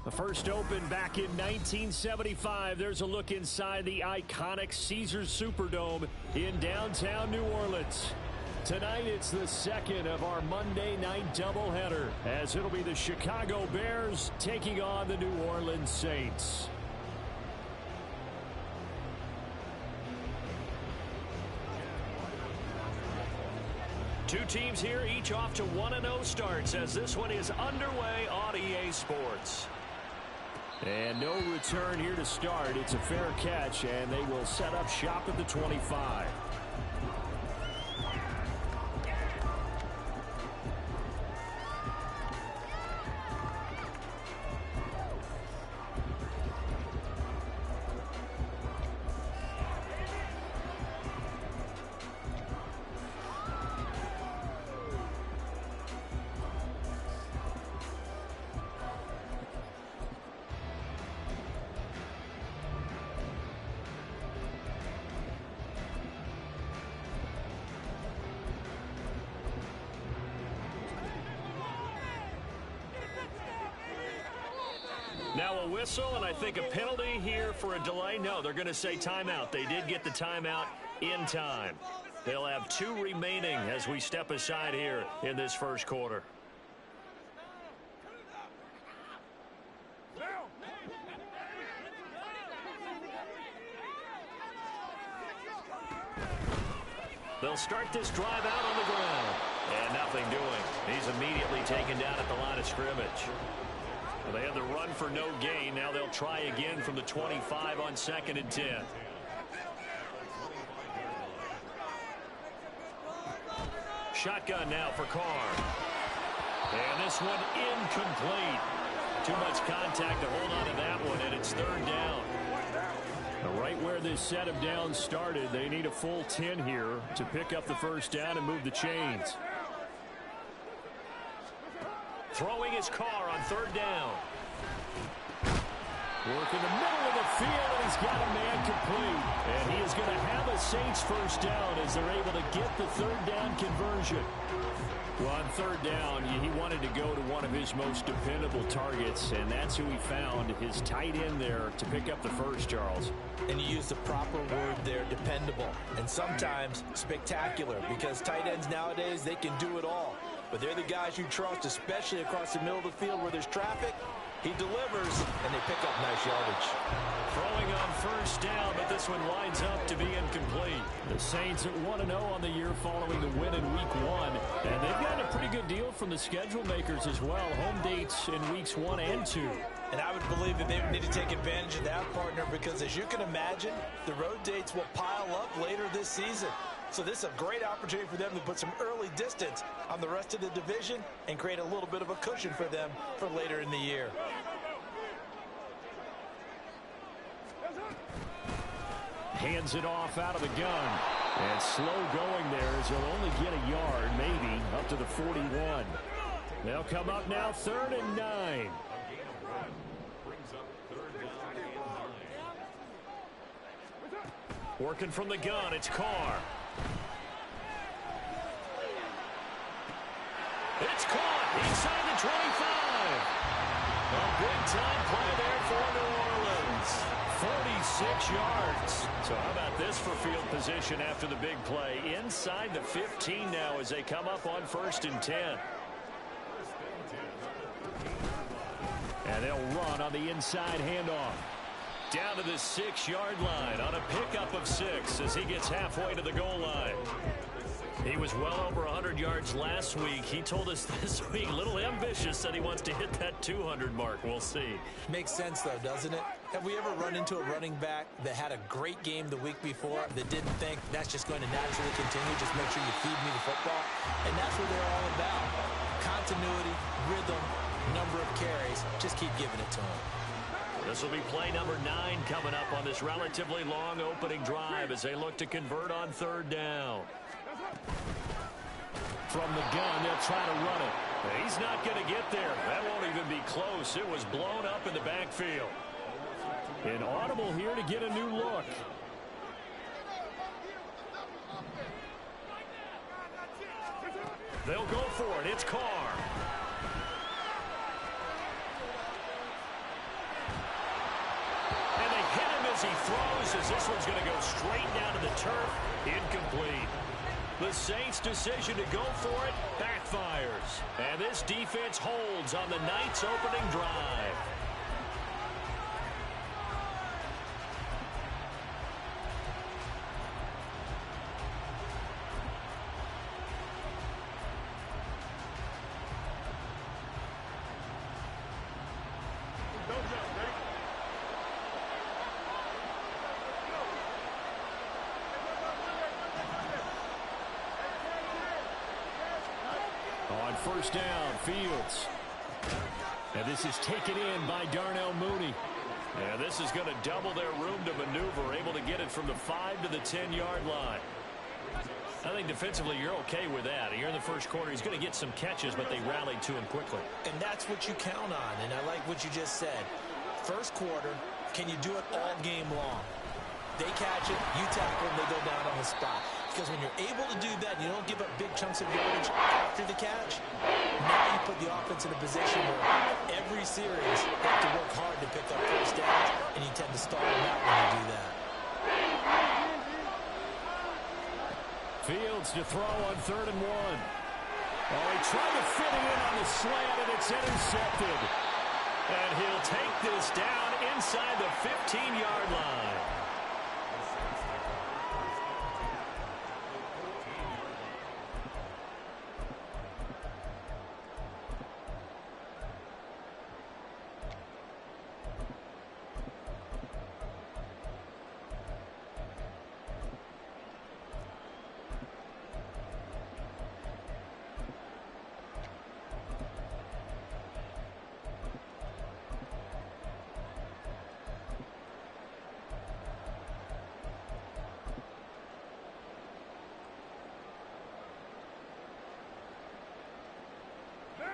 The first opened back in 1975. There's a look inside the iconic Caesars Superdome in downtown New Orleans. Tonight, it's the second of our Monday night doubleheader, as it'll be the Chicago Bears taking on the New Orleans Saints. Two teams here, each off to 1-0 starts, as this one is underway on EA Sports. And no return here to start. It's a fair catch, and they will set up shop at the 25. Now a whistle, and I think a penalty here for a delay. No, they're going to say timeout. They did get the timeout in time. They'll have 2 remaining as we step aside here in this first quarter. They'll start this drive out on the ground. And nothing doing. He's immediately taken down at the line of scrimmage. Well, they had the run for no gain. Now they'll try again from the 25 on 2nd and 10. Shotgun now for Carr. And this one incomplete. Too much contact to hold on to that one, and it's 3rd down. Now, right where this set of downs started, they need a full 10 here to pick up the first down and move the chains. Throwing his Carr on 3rd down. Work in the middle of the field, and he's got a man complete. And he is going to have a Saints first down as they're able to get the 3rd down conversion. Well, on 3rd down, he wanted to go to one of his most dependable targets, and that's who he found, his tight end there, to pick up the first, Charles. And you use the proper word there, dependable, and sometimes spectacular, because tight ends nowadays, they can do it all. But they're the guys you trust, especially across the middle of the field where there's traffic. He delivers, and they pick up nice yardage. Throwing on first down, but this one winds up to be incomplete. The Saints at 1-0 on the year following the win in Week 1. And they've gotten a pretty good deal from the schedule makers as well. Home dates in Weeks 1 and 2. And I would believe that they would need to take advantage of that, partner, because as you can imagine, the road dates will pile up later this season. So this is a great opportunity for them to put some early distance on the rest of the division and create a little bit of a cushion for them for later in the year. Hands it off out of the gun. And slow going there as he'll only get a yard, maybe, up to the 41. They'll come up now 3rd and 9. Working from the gun, it's Carr. It's caught inside the 25. A big-time play there for New Orleans. 46 yards. So how about this for field position after the big play? Inside the 15 now as they come up on 1st and 10. And they'll run on the inside handoff. Down to the 6-yard line on a pickup of 6 as he gets halfway to the goal line. He was well over 100 yards last week. He told us this week, a little ambitious, that he wants to hit that 200 mark. We'll see. Makes sense, though, doesn't it? Have we ever run into a running back that had a great game the week before that didn't think that's just going to naturally continue? Just make sure you feed me the football. And that's what they're all about. Continuity, rhythm, number of carries. Just keep giving it to him. This will be play number 9 coming up on this relatively long opening drive as they look to convert on 3rd down. From the gun, they'll try to run it. He's not going to get there. That won't even be close. It was blown up in the backfield. Inaudible here to get a new look. They'll go for it. It's Carr. this one's going to go straight down to the turf. Incomplete. The Saints' decision to go for it backfires. And this defense holds on the night's opening drive. On first down, Fields. And this is taken in by Darnell Mooney. Yeah, this is going to double their room to maneuver, able to get it from the 5 to the 10-yard line. I think defensively you're okay with that. Here in the first quarter, he's going to get some catches, but they rallied to him quickly. And that's what you count on, and I like what you just said. First quarter, can you do it all game long? They catch it, you tackle them, they go down on the spot. Because when you're able to do that, and you don't give up big chunks of yardage after the catch, now you put the offense in a position where every series you have to work hard to pick up first downs, and you tend to stall them out when you do that. Fields to throw on 3rd and 1. Oh, he tried to fit it in on the slant, and it's intercepted. And he'll take this down inside the 15-yard line.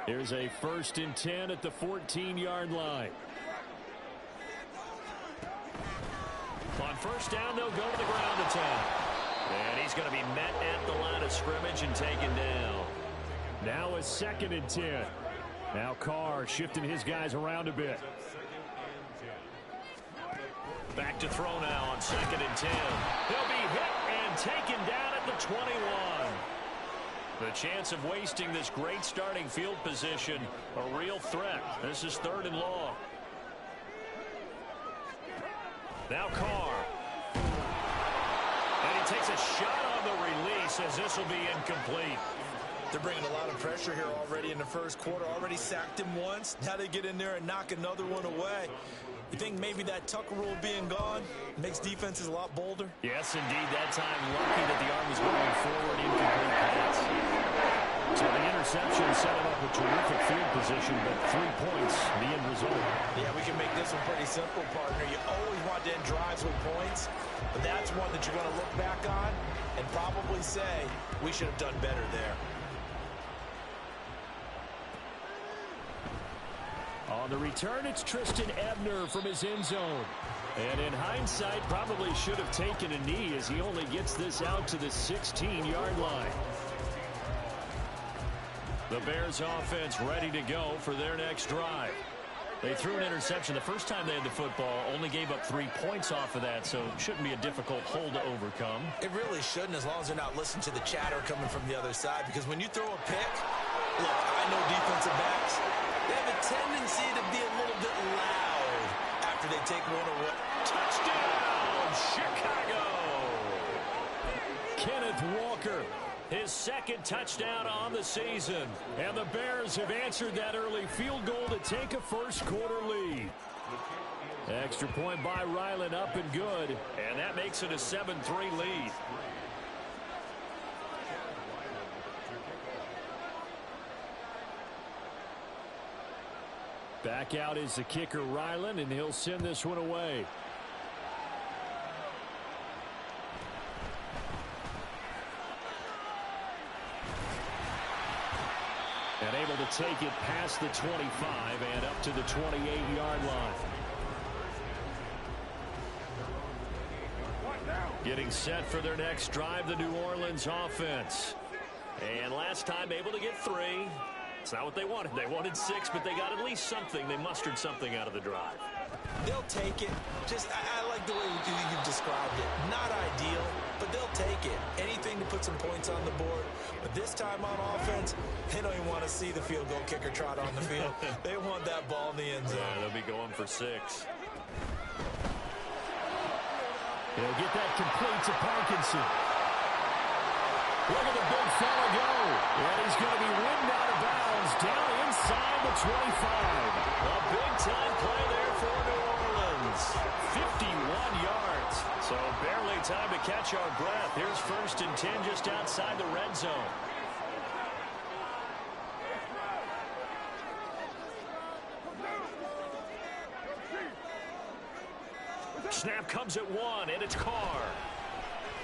Here's a 1st and 10 at the 14-yard line. On first down, they'll go to the ground attack. And he's going to be met at the line of scrimmage and taken down. Now a 2nd and 10. Now Carr shifting his guys around a bit. Back to throw now on 2nd and 10. He'll be hit and taken down at the 21. The chance of wasting this great starting field position, a real threat. This is 3rd and long. Now Carr. And he takes a shot on the release as this will be incomplete. They're bringing a lot of pressure here already in the first quarter. Already sacked him once. Now they get in there and knock another one away. You think maybe that Tucker rule being gone makes defenses a lot bolder? Yes, indeed. That time, lucky that the arm was going forward. Incomplete pass. So the interception set him up a terrific field position, but 3 points, the end result. Yeah, we can make this one pretty simple, partner. You always want to end drives with points, but that's one that you're going to look back on and probably say, we should have done better there. On the return, it's Tristan Ebner from his end zone. And in hindsight, probably should have taken a knee as he only gets this out to the 16-yard line. The Bears offense ready to go for their next drive. They threw an interception the first time they had the football, only gave up 3 points off of that, so it shouldn't be a difficult hole to overcome. It really shouldn't, as long as they're not listening to the chatter coming from the other side, because when you throw a pick, look, I know defensive backs, they have a tendency to be a little bit loud after they take one away. Touchdown, Chicago! Kenneth Walker, his 2nd touchdown on the season. And the Bears have answered that early field goal to take a first quarter lead. Extra point by Ryland, up and good. And that makes it a 7-3 lead. Back out is the kicker, Ryland, and he'll send this one away. And able to take it past the 25 and up to the 28-yard line. Getting set for their next drive, the New Orleans offense. And last time able to get 3. It's not what they wanted. They wanted 6, but they got at least something. They mustered something out of the drive. They'll take it. I like the way you've described it. Not ideal, but they'll take it. Anything to put some points on the board. But this time on offense, they don't even want to see the field goal kicker trot on the field. They want that ball in the end zone. Yeah, they'll be going for 6. He'll get that complete to Parkinson. Look at the big fella go. And he's going to be ridden out of bounds down inside the 25. A big-time play there for New Orleans. 51 yards. So barely time to catch our breath. Here's 1st and 10 just outside the red zone. Snap comes at 1, and it's Carr.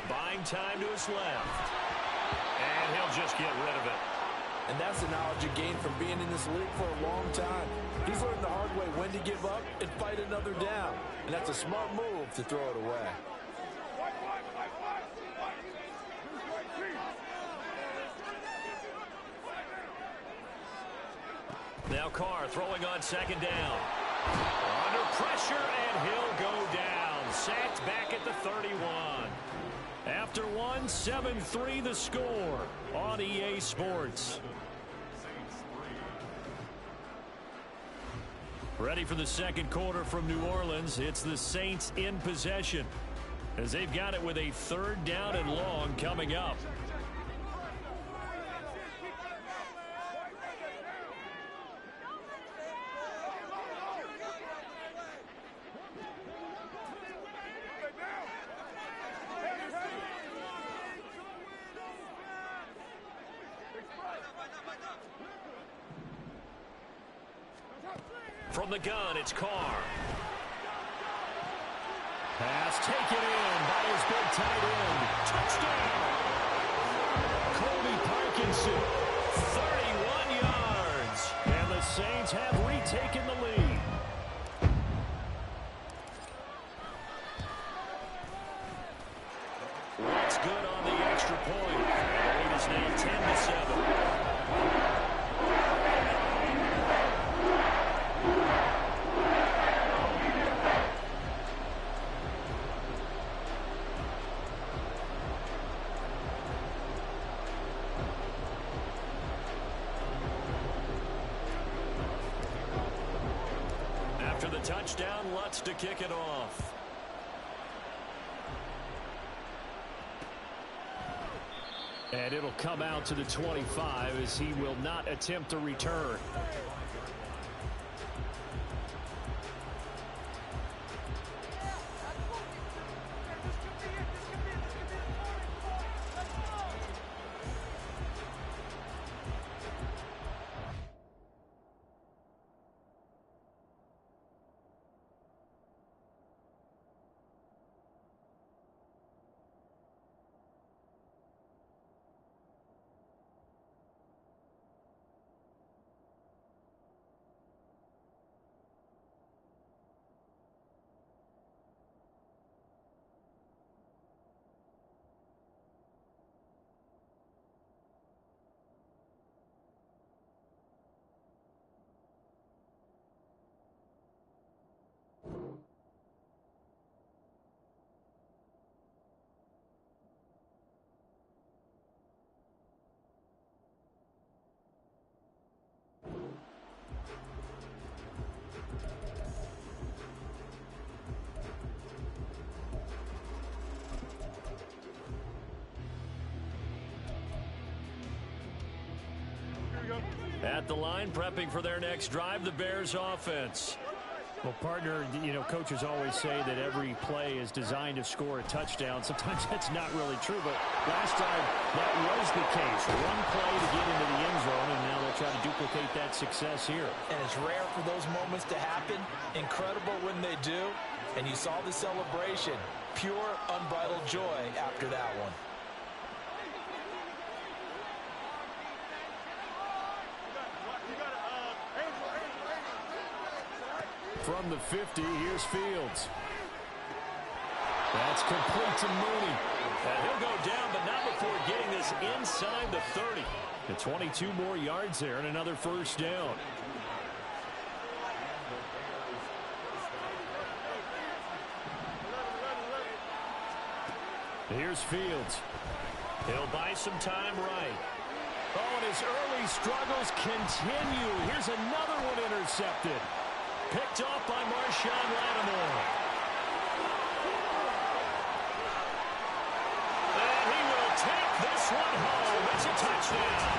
Buying time to his left. And he'll just get rid of it. And that's the knowledge you gain from being in this league for a long time. He's learned the hard way when to give up and fight another down. And that's a smart move to throw it away. Now Carr throwing on 2nd down. Under pressure, and he'll go down. Sacked back at the 31. After 1, 7-3 the score on EA Sports. Ready for the 2nd quarter from New Orleans. It's the Saints in possession as they've got it with a 3rd down and long coming up. From the gun, it's Carr. Pass taken in by his big tight end. Touchdown! Colby Parkinson, 31 yards. And the Saints have retaken the lead. What's good on the extra point? The lead is now 10-7. After the touchdown, Lutz to kick it off. And it'll come out to the 25 as he will not attempt a return. At the line, prepping for their next drive, the Bears offense. Well, partner, coaches always say that every play is designed to score a touchdown. Sometimes that's not really true, but last time that was the case. One play to get into the end zone, and now they'll try to duplicate that success here. And it's rare for those moments to happen. Incredible when they do. And you saw the celebration. Pure, unbridled joy after that one. From the 50, here's Fields. That's complete to Mooney. And he'll go down, but not before getting this inside the 30. And 22 more yards there and another 1st down. Here's Fields. He'll buy some time right. Oh, and his early struggles continue. Here's another one intercepted. Picked off by Marshawn Lattimore. And he will take this one home. It's a touchdown.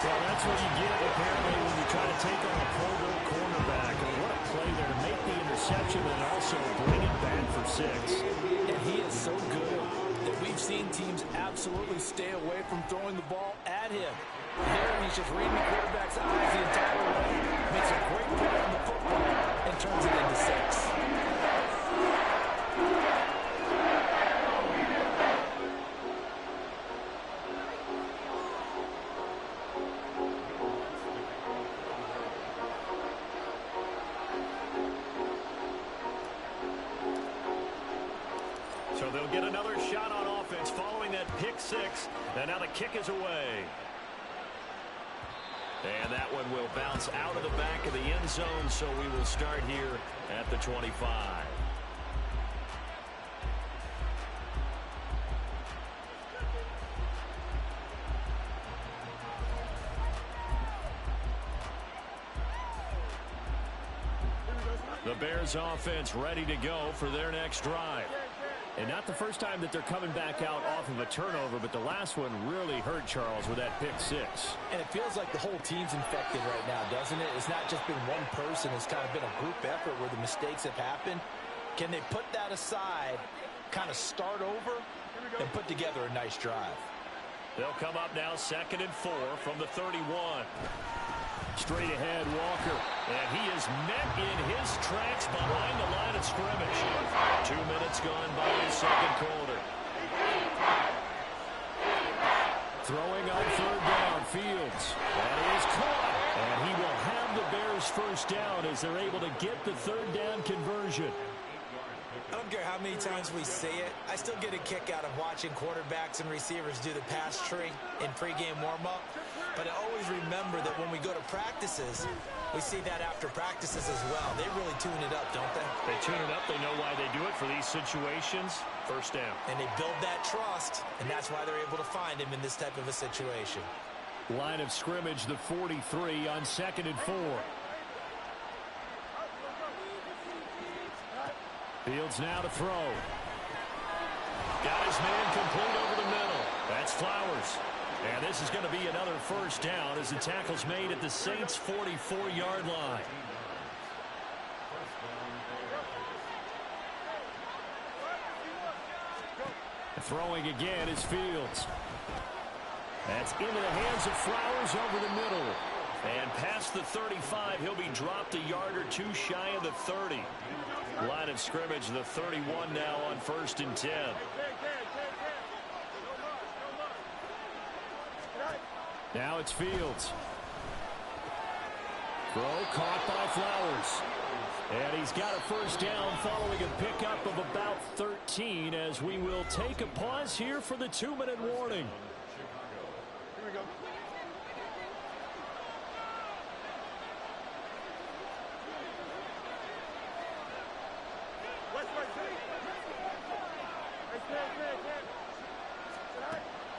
Well, that's what you get, apparently, when you try to take on a Pro Bowl cornerback. And what a play there to make the interception and also bring it back for 6. And he is so good that we've seen teams absolutely stay away from throwing the ball at him. Here, he's just reading the quarterback's eyes the entire way. Makes a great play on the football and turns it into 6. So they'll get another shot on offense following that pick 6. And now the kick is away. And that one will bounce out of the back of the end zone, so we will start here at the 25. The Bears offense ready to go for their next drive. And not the first time that they're coming back out off of a turnover, but the last one really hurt Charles with that pick 6. And it feels like the whole team's infected right now, doesn't it? It's not just been one person. It's kind of been a group effort where the mistakes have happened. Can they put that aside, kind of start over, and put together a nice drive? They'll come up now 2nd and 4 from the 31. Straight ahead, Walker. And he is met in his tracks behind the line of scrimmage. 2 minutes gone by the second quarter. Throwing on 3rd down, Fields. That is caught. And he will have the Bears first down as they're able to get the 3rd down conversion. I don't care how many times we say it. I still get a kick out of watching quarterbacks and receivers do the pass tree in pregame warm-up. But I always remember that when we go to practices, we see that after practices as well. They really tune it up, don't they? They tune it up. They know why they do it for these situations. First down. And they build that trust, and that's why they're able to find him in this type of a situation. Line of scrimmage, the 43 on 2nd and 4. Fields now to throw. Got his man complete over the middle. That's Flowers. And this is going to be another first down as the tackle's made at the Saints' 44-yard line. Throwing again is Fields. That's into the hands of Flowers over the middle. And past the 35, he'll be dropped a yard or two shy of the 30. Line of scrimmage, the 31 now on 1st and 10. Now it's Fields. Throw caught by Flowers. And he's got a first down following a pickup of about 13 as we will take a pause here for the 2-minute warning. Here we go.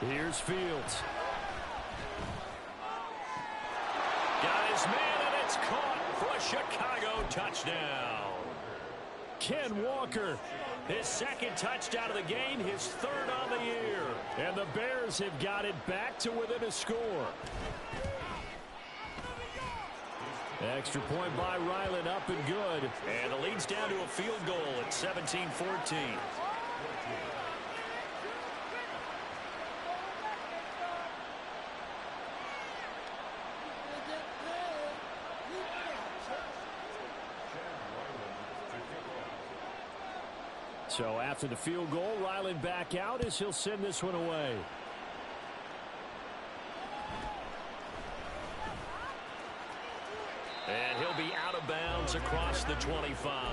Here's Fields. Got his man, and it's caught for a Chicago touchdown. Ken Walker. His 2nd touchdown of the game, his 3rd on the year. And the Bears have got it back to within a score. Extra point by Ryland, up and good. And the lead's down to a field goal at 17-14. So after the field goal, Ryland back out as he'll send this one away. And he'll be out of bounds across the 25.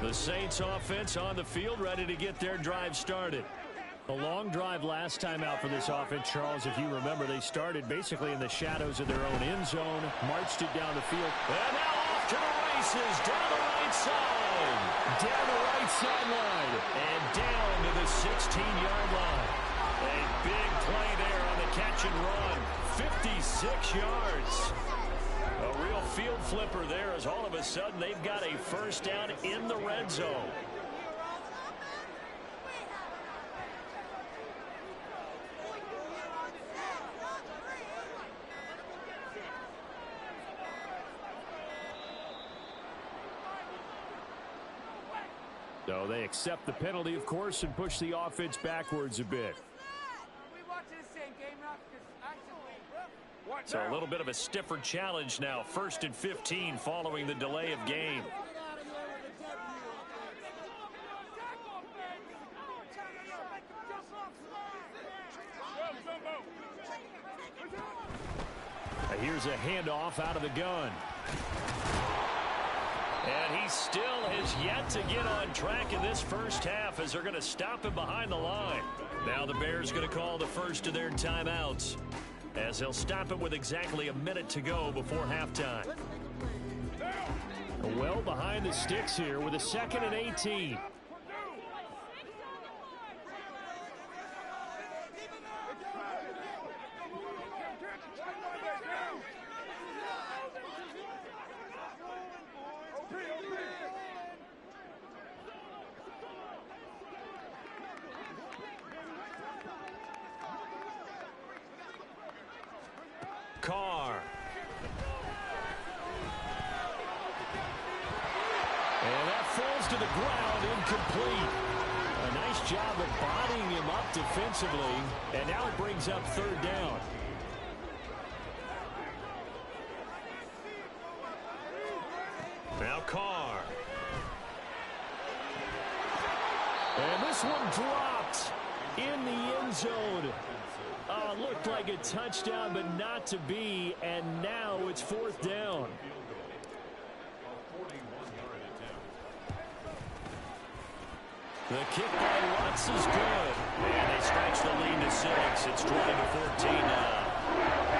The Saints offense on the field ready to get their drive started. A long drive last time out for this offense, Charles. If you remember, they started basically in the shadows of their own end zone, marched it down the field. And now off to the races, down the right side. Down the right sideline. And down to the 16-yard line. A big play there on the catch and run. 56 yards. A real field flipper there as all of a sudden they've got a first down in the red zone. So they accept the penalty, of course, and push the offense backwards a bit. So a little bit of a stiffer challenge now. 1st and 15 following the delay of game. Here's a handoff out of the gun. And he still has yet to get on track in this first half as they're going to stop him behind the line. Now the Bears going to call the first of their timeouts as they'll stop it with exactly a minute to go before halftime. Well behind the sticks here with a 2nd and 18. Carr. And that falls to the ground, incomplete. A nice job of bodying him up defensively, and now it brings up 3rd down. Now Carr. And this one dropped in the end zone. Looked like a touchdown, but not to be, and now it's 4th down. The kick by Watts is good. And they stretch the lead to 6. It's 20-14 now.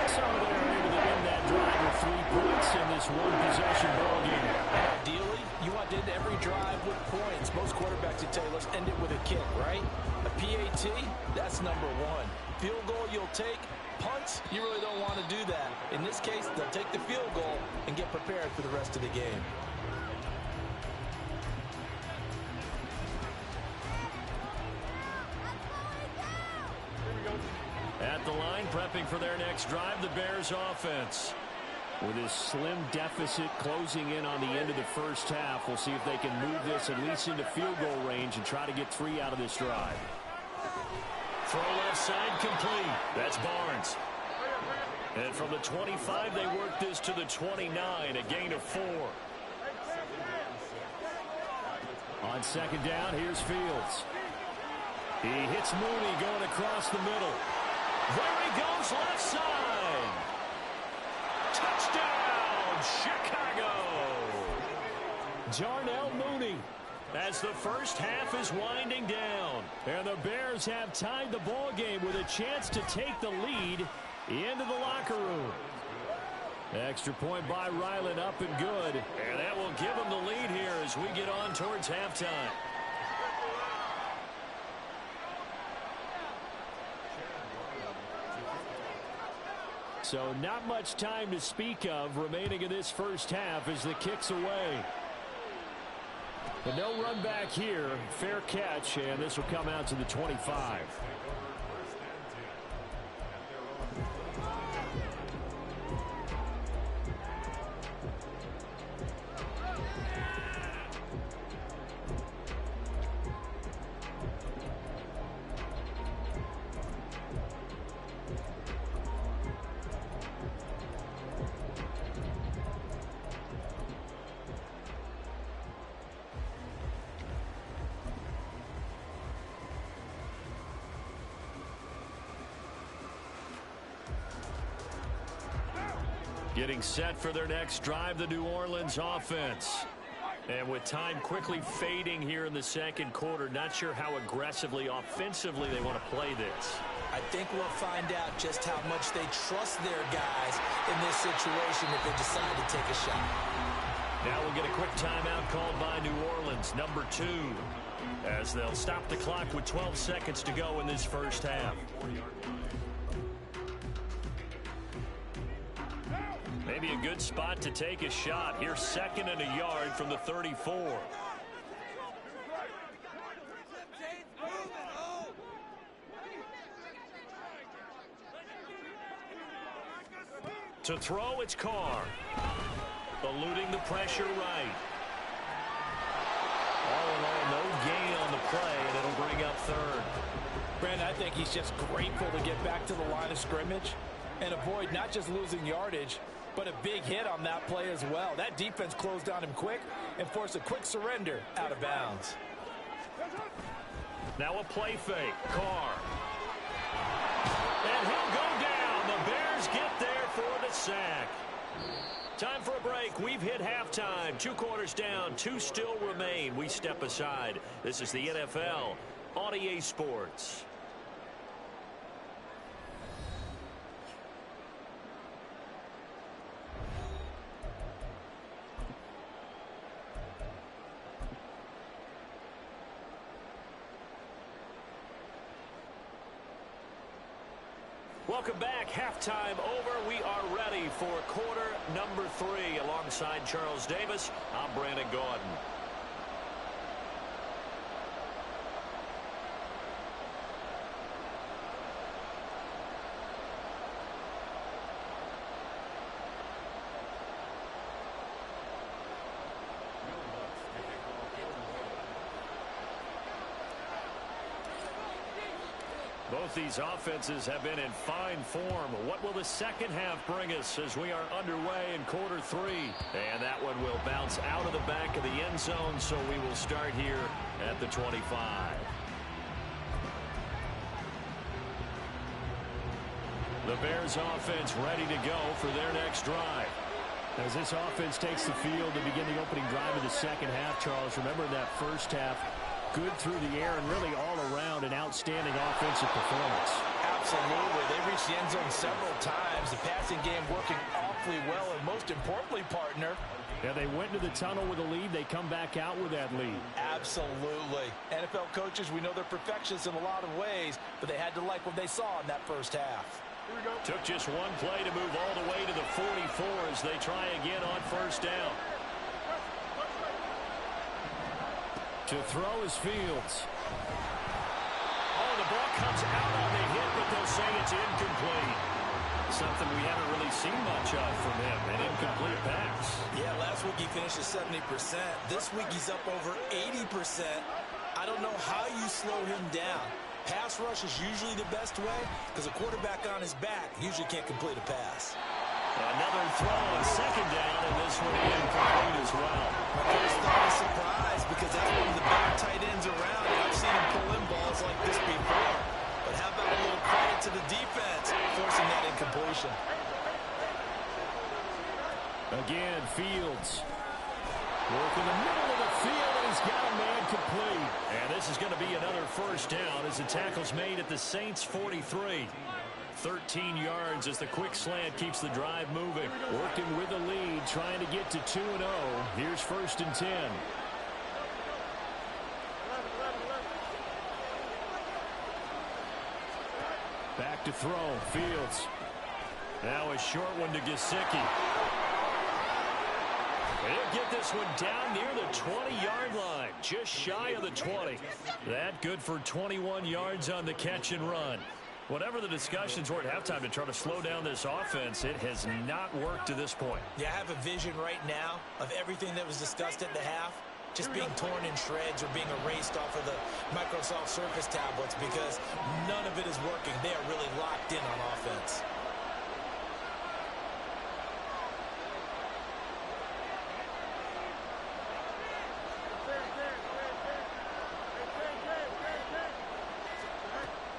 So they're able to end that drive with 3 points in this one-possession ballgame. Ideally, you want to end every drive with points. Most quarterbacks would tell you, let's end it with a kick, right? A PAT, that's number 1. Field goal you'll take. Punts, you really don't want to do that. In this case, they'll take the field goal and get prepared for the rest of the game. At the line, prepping for their next drive, the Bears offense. With this slim deficit closing in on the end of the first half, we'll see if they can move this at least into field goal range and try to get 3 out of this drive. Throw left side complete. That's Barnes. And from the 25, they work this to the 29, a gain of 4. On 2nd down, here's Fields. He hits Mooney going across the middle. There he goes, left side. Touchdown, Chicago. Jarnell Mooney. As the first half is winding down. And the Bears have tied the ball game with a chance to take the lead into the locker room. Extra point by Ryland, up and good. And that will give them the lead here as we get on towards halftime. So not much time to speak of remaining in this first half as the kick's away. But no run back here. Fair catch, and this will come out to the 25. Getting set for their next drive, the New Orleans offense. And with time quickly fading here in the second quarter, not sure how aggressively, offensively they want to play this. I think we'll find out just how much they trust their guys in this situation if they decide to take a shot. Now we'll get a quick timeout called by New Orleans, number 2, as they'll stop the clock with 12 seconds to go in this first half. Maybe a good spot to take a shot. Here's 2nd and a yard from the 34. To throw, it's Carr. Eluding the pressure right. All in all, no gain on the play, and it'll bring up 3rd. Brandon, I think he's just grateful to get back to the line of scrimmage and avoid not just losing yardage, but a big hit on that play as well. That defense closed on him quick and forced a quick surrender out of bounds. Now a play fake. Carr. And he'll go down. The Bears get there for the sack. Time for a break. We've hit halftime. 2 quarters down. 2 still remain. We step aside. This is the NFL on EA Sports. Welcome back. Halftime over. We are ready for quarter number 3. Alongside Charles Davis, I'm Brandon Gaudin. Both these offenses have been in fine form. What will the second half bring us as we are underway in quarter 3? And that one will bounce out of the back of the end zone, so we will start here at the 25. The Bears offense ready to go for their next drive. As this offense takes the field to begin the opening drive of the second half, Charles, remember in that first half, good through the air and really all around an outstanding offensive performance. Absolutely. They reached the end zone several times. The passing game working awfully well, and most importantly, partner, yeah, they went to the tunnel with a lead. They come back out with that lead. Absolutely. NFL coaches, we know they're perfectionists in a lot of ways, but they had to like what they saw in that first half. Took just one play to move all the way to the 44 as they try again on first down. To throw is Fields. Oh, the ball comes out on the hit, but they'll say it's incomplete. Something we haven't really seen much of from him, an incomplete pass. Yeah, last week he finished at 70%. This week he's up over 80%. I don't know how you slow him down. Pass rush is usually the best way because a quarterback on his back usually can't complete a pass. Another throw on second down, and this one incomplete as well. My first thought is surprise because that's one of the better tight ends around. I've seen him pull in balls like this before. But how about a little credit to the defense forcing that incompletion? Again, Fields. Working the middle of the field, and he's got a man complete. And this is going to be another first down as the tackle's made at the Saints' 43. 13 yards as the quick slant keeps the drive moving. Working with the lead, trying to get to 2-0. Here's 1st and 10. Back to throw. Fields. Now a short one to Gesicki. He'll get this one down near the 20-yard line, just shy of the 20. That good for 21 yards on the catch and run. Whatever the discussions were at halftime to try to slow down this offense, it has not worked to this point. Yeah, I have a vision right now of everything that was discussed at the half just being torn in shreds or being erased off of the Microsoft Surface tablets because none of it is working. They are really locked in on offense.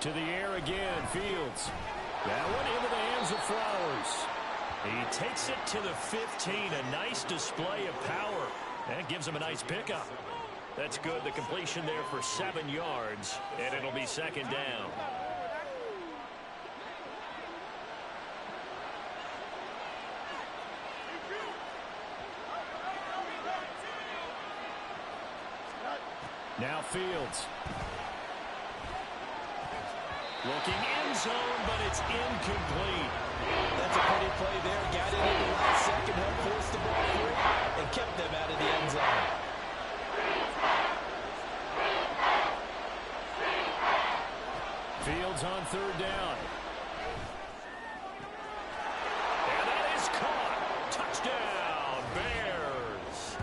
To the air again, Fields. That one into the hands of Flowers. He takes it to the 15, a nice display of power. That gives him a nice pickup. That's good. The completion there for 7 yards, and it'll be second down. Now Fields. Looking end zone, but it's incomplete. That's a pretty play there. Got it in the last second, helped force the ball free, and kept them out of the end zone. Fields on third down. And that is caught. Touchdown, Bears.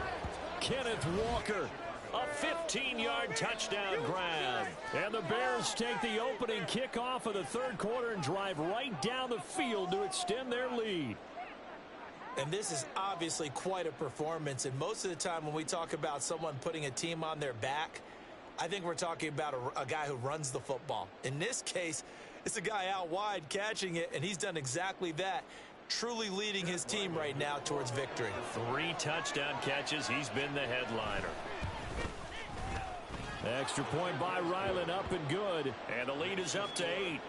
Kenneth Walker. A 15-yard touchdown grab. And the Bears take the opening kickoff of the third quarter and drive right down the field to extend their lead. And this is obviously quite a performance. And most of the time when we talk about someone putting a team on their back, I think we're talking about a guy who runs the football. In this case, it's a guy out wide catching it, and he's done exactly that. Truly leading his team right now towards victory. 3 touchdown catches. He's been the headliner. Extra point by Ryland, up and good. And the lead is up to 8.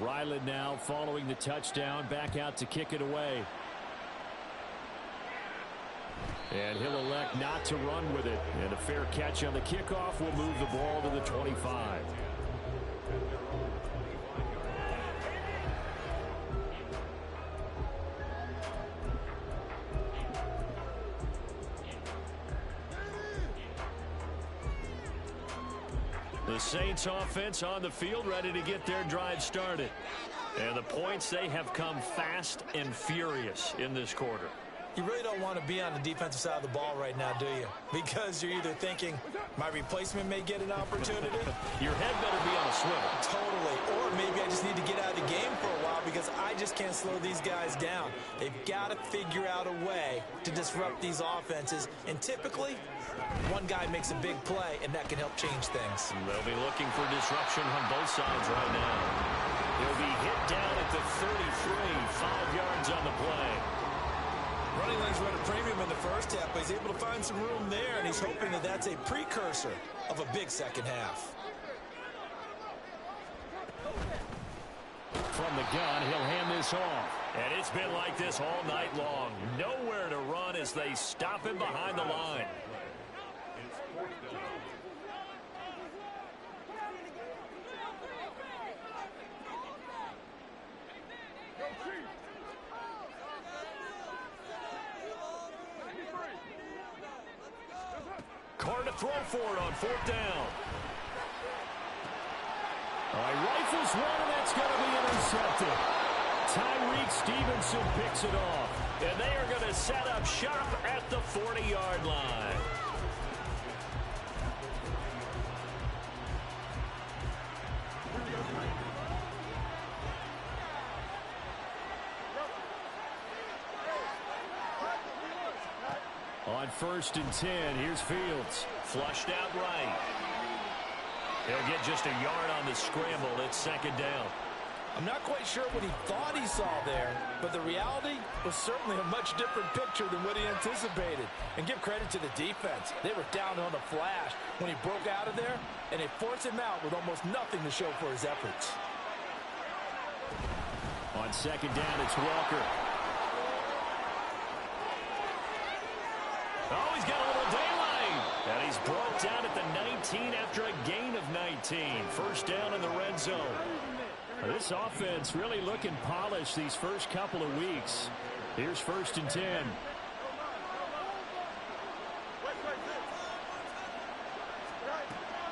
Ryland now following the touchdown, back out to kick it away. And he'll elect not to run with it. And a fair catch on the kickoff will move the ball to the 25. The Saints offense on the field, ready to get their drive started. And the points, they have come fast and furious in this quarter. You really don't want to be on the defensive side of the ball right now, do you? Because you're either thinking, my replacement may get an opportunity. Your head better be on a swivel. Totally. Or maybe I just need to get out of the game for a while because I just can't slow these guys down. They've got to figure out a way to disrupt these offenses. And typically, one guy makes a big play, and that can help change things. They'll be looking for disruption on both sides right now. He'll be hit down at the 33, 5 yards on the play. Running lanes were at a premium in the first half, but he's able to find some room there, and he's hoping that that's a precursor of a big second half. From the gun, he'll hand this off. And it's been like this all night long. Nowhere to run as they stop him behind the line. Carr to throw for it on 4th down. All right, rifles one, and that's going to be intercepted. Tyreek Stevenson picks it off. And they are going to set up shop at the 40-yard line. On 1st and 10, here's Fields. Flushed out right. He'll get just a yard on the scramble. It's 2nd down. I'm not quite sure what he thought he saw there, but the reality was certainly a much different picture than what he anticipated. And give credit to the defense. They were down on the flash when he broke out of there, and they forced him out with almost nothing to show for his efforts. On 2nd down, it's Walker. Oh, he's got a little daylight. And he's brought down at the 19 after a gain of 19. 1st down in the red zone. This offense really looking polished these first couple of weeks. Here's 1st and 10.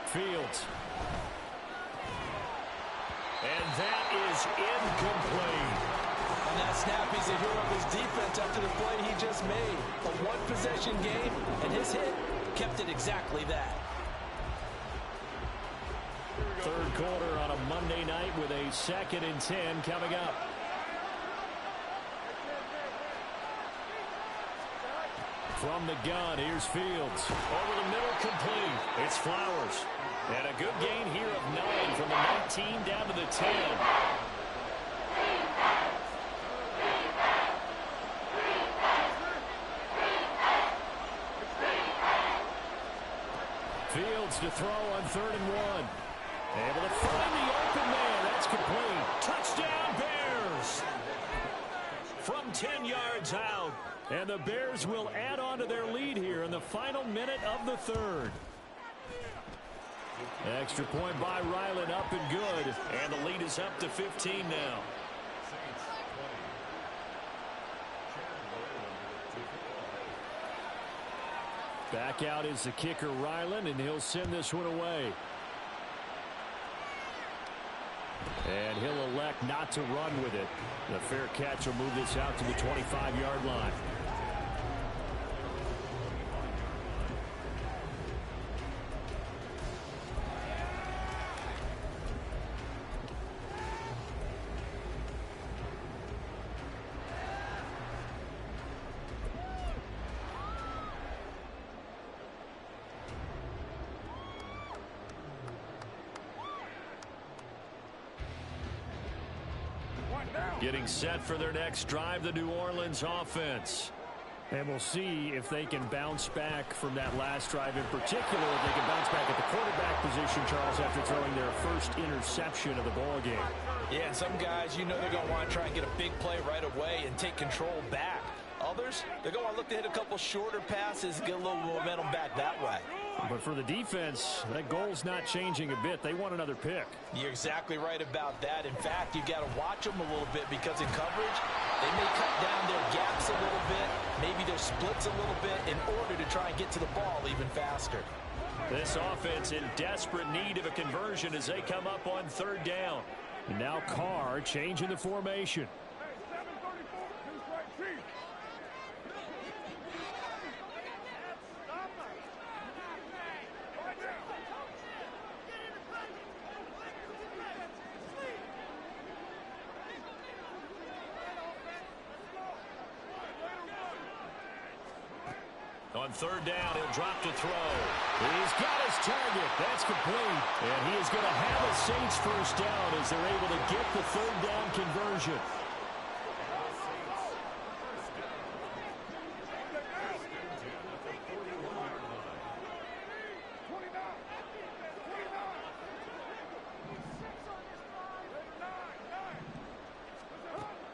Fields. And that is incomplete. On that snap, he's a hero of his defense after the play he just made. A one-possession game, and his hit kept it exactly that. 3rd quarter on a Monday night with a 2nd and 10 coming up. From the gun, here's Fields. Over the middle, complete. It's Flowers. And a good gain here of 9 from the 19 down to the 10. Fields to throw on 3rd and 1. Able to find the open man. That's complete. Touchdown, Bears! From 10 yards out. And the Bears will add on to their lead here in the final minute of the 3rd. Extra point by Ryland, up and good. And the lead is up to 15 now. Back out is the kicker, Ryland, and he'll send this one away. And he'll elect not to run with it. The fair catch will move this out to the 25-yard line. Getting set for their next drive, the New Orleans offense. And we'll see if they can bounce back from that last drive in particular. If they can bounce back at the quarterback position, Charles, after throwing their first interception of the ball game. Yeah, and some guys, you know they're going to want to try and get a big play right away and take control back. Others, they're going to look to hit a couple shorter passes, get a little momentum back that way. But for the defense, that goal's not changing a bit. They want another pick. You're exactly right about that. In fact, you've got to watch them a little bit because in coverage, they may cut down their gaps a little bit, maybe their splits a little bit in order to try and get to the ball even faster. This offense in desperate need of a conversion as they come up on 3rd down. And now Carr changing the formation. On 3rd down, he'll drop to throw. He's got his target. That's complete. And he is going to have a Saints first down as they're able to get the 3rd down conversion.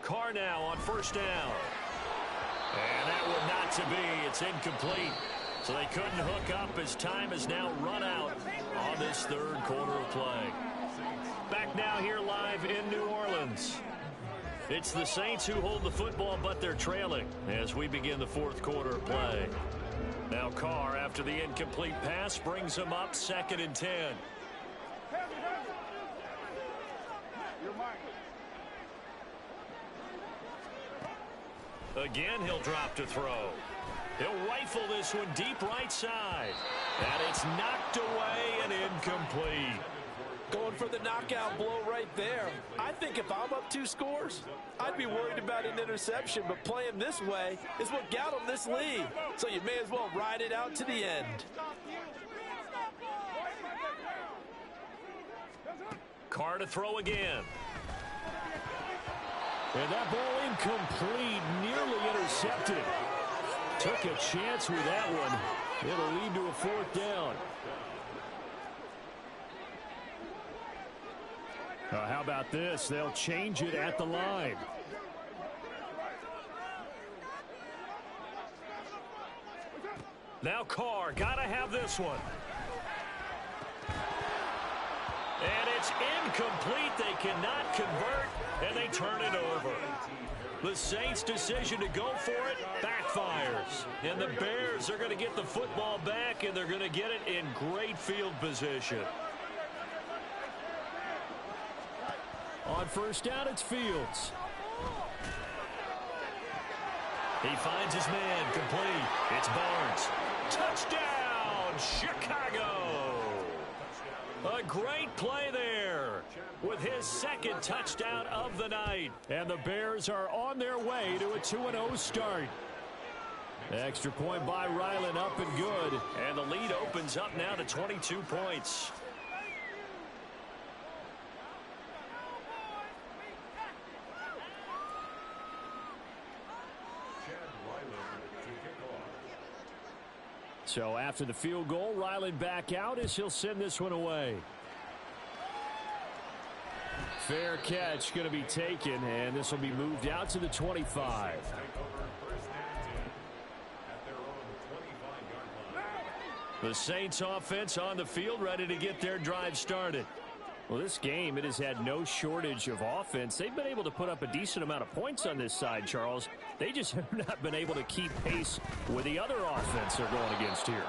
Carr now on 1st down. And that one not to be. It's incomplete. So they couldn't hook up as time has now run out on this 3rd quarter of play. Back now here live in New Orleans. It's the Saints who hold the football, but they're trailing as we begin the 4th quarter of play. Now Carr, after the incomplete pass, brings him up 2nd and 10. Again, he'll drop to throw. He'll rifle this one deep right side. And it's knocked away and incomplete. Going for the knockout blow right there. I think if I'm up 2 scores, I'd be worried about an interception, but playing this way is what got him this lead. So you may as well ride it out to the end. Carr to throw again. And that ball incomplete, nearly intercepted. Took a chance with that one. It'll lead to a 4th down. How about this? They'll change it at the line. Now Carr, gotta have this one. And it's incomplete. They cannot convert, and they turn it over. The Saints' decision to go for it backfires. And the Bears are going to get the football back, and they're going to get it in great field position. On 1st down, it's Fields. He finds his man, complete. It's Barnes. Touchdown, Chicago! A great play there with his 2nd touchdown of the night. And the Bears are on their way to a 2-0 start. Extra point by Ryland, up and good. And the lead opens up now to 22 points. So after the field goal, Ryland back out as he'll send this one away. Fair catch going to be taken, and this will be moved out to the 25. The Saints offense on the field, ready to get their drive started. Well, this game, it has had no shortage of offense. They've been able to put up a decent amount of points on this side, Charles. They just have not been able to keep pace with the other offense they're going against here.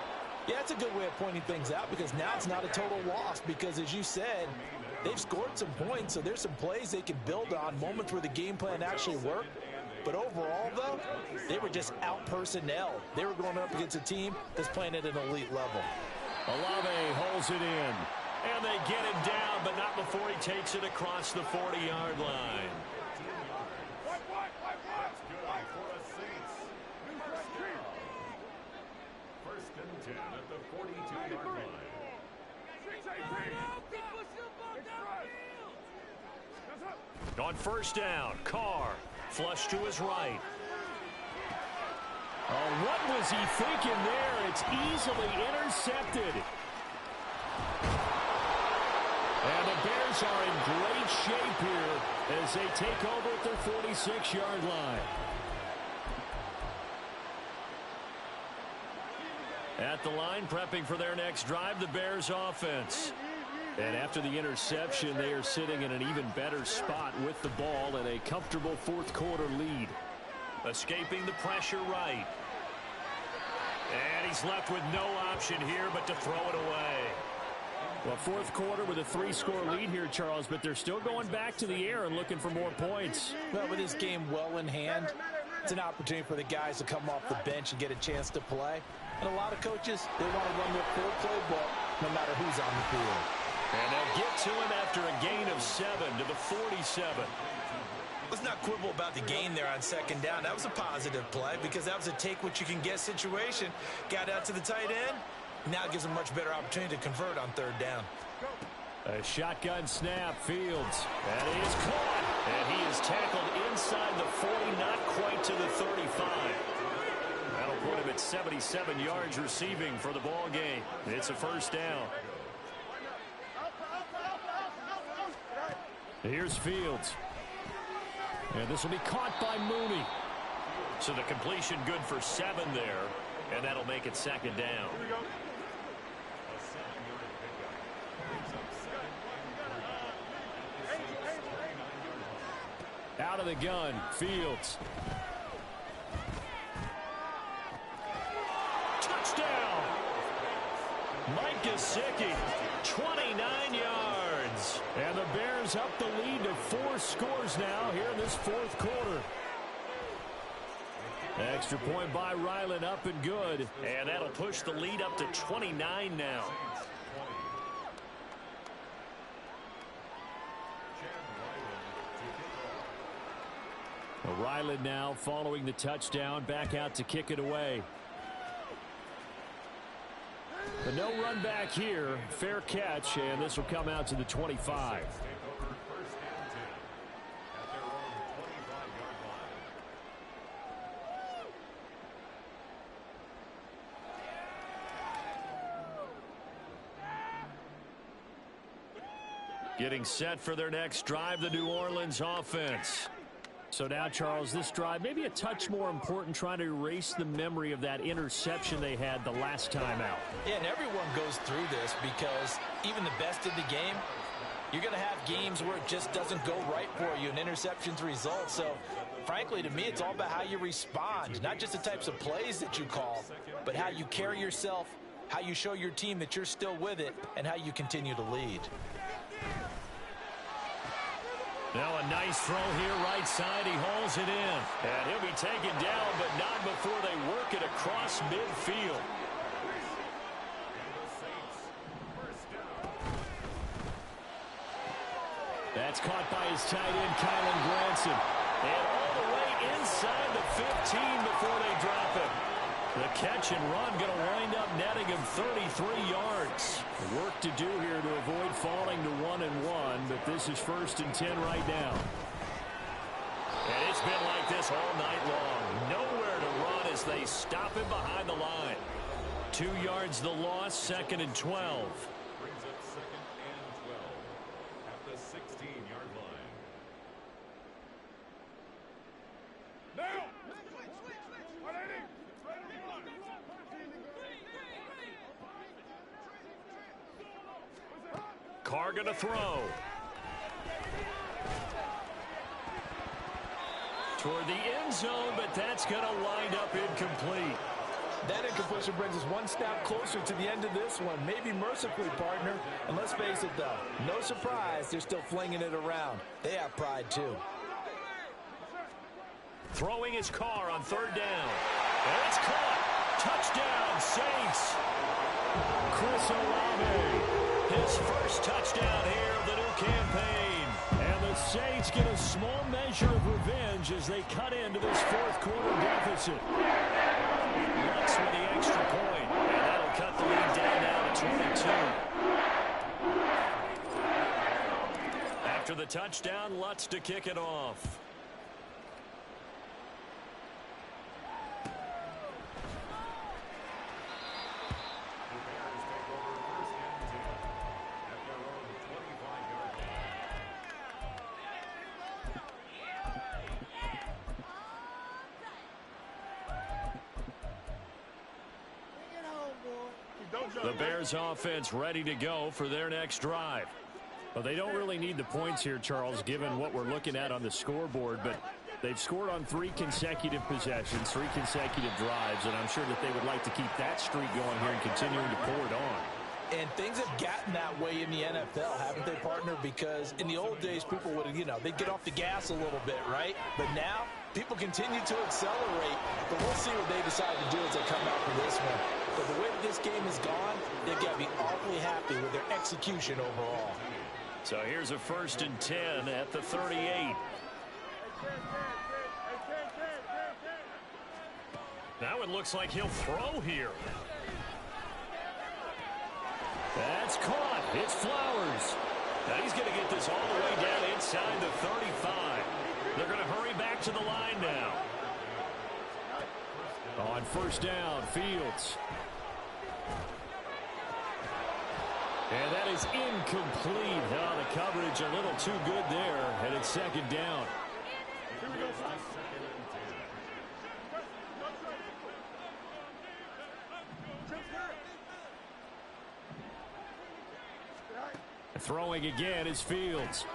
Yeah, it's a good way of pointing things out because now it's not a total loss because, as you said, they've scored some points, so there's some plays they can build on, moments where the game plan actually worked. But overall, though, they were just out-personnel. They were going up against a team that's playing at an elite level. Olave holds it in. And they get him down, but not before he takes it across the 40-yard line. First and 10 at the 42-yard line. On first down, Carr, flush to his right. Oh, what was he thinking there? It's easily intercepted. And the Bears are in great shape here as they take over at their 46-yard line. At the line, prepping for their next drive, the Bears offense. And after the interception, they are sitting in an even better spot with the ball and a comfortable fourth quarter lead. Escaping the pressure right. And he's left with no option here but to throw it away. Well, fourth quarter with a 3-score lead here, Charles, but they're still going back to the air and looking for more points. Well, with this game well in hand, it's an opportunity for the guys to come off the bench and get a chance to play. And a lot of coaches, they want to run their full playbook no matter who's on the field. And they'll get to him after a gain of 7 to the 47. Let's not quibble about the gain there on second down. That was a positive play because that was a take-what-you-can-get situation. Got out to the tight end. Now it gives them a much better opportunity to convert on third down. A shotgun snap, Fields. And he is caught. And he is tackled inside the 40, not quite to the 35. That'll put him at 77 yards receiving for the ball game. It's a first down. Here's Fields. And this will be caught by Mooney. So the completion good for 7 there. And that'll make it second down. Out of the gun, Fields. Touchdown! Mike Gesicki, 29 yards. And the Bears up the lead to 4 scores now here in this fourth quarter. Extra point by Ryland, up and good. And that'll push the lead up to 29 now. Ryland now following the touchdown, back out to kick it away. But no run back here. Fair catch, and this will come out to the 25. Getting set for their next drive, the New Orleans offense. So now, Charles, this drive maybe a touch more important, trying to erase the memory of that interception they had the last time out. Yeah, and everyone goes through this because even the best in the game, you're going to have games where it just doesn't go right for you, and interceptions result. So, frankly, to me, it's all about how you respond, not just the types of plays that you call, but how you carry yourself, how you show your team that you're still with it, and how you continue to lead. Now a nice throw here right side. He hauls it in. And he'll be taken down, but not before they work it across midfield. That's caught by his tight end, Kylan Granson. And all the way inside the 15 before they drop it. catch and run going to wind up netting him 33 yards. Work to do here to avoid falling to 1-1, but this is 1st and 10 right now. And it's been like this all night long. Nowhere to run as they stop him behind the line. 2 yards the loss, 2nd and 12. Brings up 2nd and 12 at the 16-yard line. Now! Carr going to throw. Toward the end zone, but that's going to wind up incomplete. That incompletion brings us one step closer to the end of this one. Maybe mercifully, partner. And let's face it, though, no surprise, they're still flinging it around. They have pride, too. Throwing his Carr on 3rd down. And it's caught. Touchdown, Saints. Chris Olave, His first touchdown here of the new campaign. and the Saints get a small measure of revenge as they cut into this 4th quarter deficit. Lutz with the extra point. And that'll cut the lead down now to 22. After the touchdown, Lutz to kick it off. The Bears offense ready to go for their next drive. Well, they don't really need the points here, Charles, given what we're looking at on the scoreboard, but they've scored on 3 consecutive possessions, 3 consecutive drives, and I'm sure that they would like to keep that streak going here and continuing to pour it on. And things have gotten that way in the NFL, haven't they, partner? Because in the old days, people would, they'd get off the gas a little bit, right? But now, people continue to accelerate. But we'll see what they decide to do as they come out for this one. But the way this game has gone, they've got to be awfully happy with their execution overall. So here's a 1st and 10 at the 38. Now it looks like he'll throw here. That's caught. It's Flowers. Now he's going to get this all the way down inside the 35. They're going to hurry back to the line now. On 1st down, Fields. And that is incomplete. Oh, the coverage a little too good there, and it's 2nd down. Throwing again is Fields.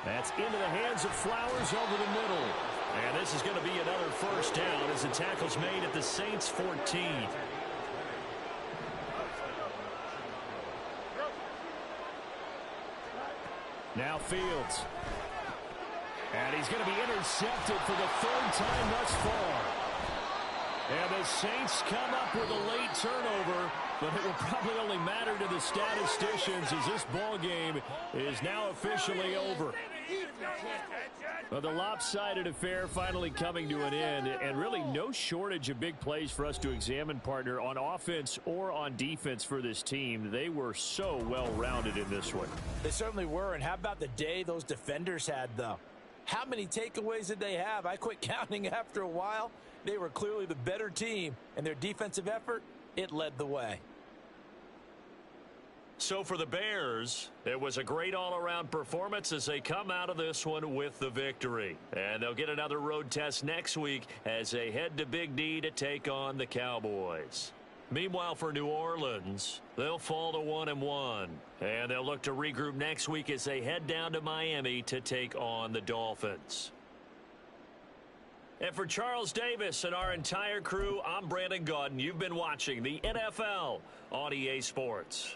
That's into the hands of Flowers over the middle. And this is going to be another 1st down as the tackle's made at the Saints 14. Now Fields. And he's going to be intercepted for the 3rd time thus far. And the Saints come up with a late turnover, but it will probably only matter to the statisticians as this ball game is now officially over. Well, the lopsided affair finally coming to an end, and really no shortage of big plays for us to examine, partner, on offense or on defense for this team. They were so well-rounded in this one. They certainly were, and how about the day those defenders had, though? How many takeaways did they have? I quit counting after a while. They were clearly the better team, and their defensive effort, it led the way. So for the Bears, it was a great all-around performance as they come out of this one with the victory. And they'll get another road test next week as they head to Big D to take on the Cowboys. Meanwhile, for New Orleans, they'll fall to 1-1. And they'll look to regroup next week as they head down to Miami to take on the Dolphins. And for Charles Davis and our entire crew, I'm Brandon Gaudin. You've been watching the NFL on EA Sports.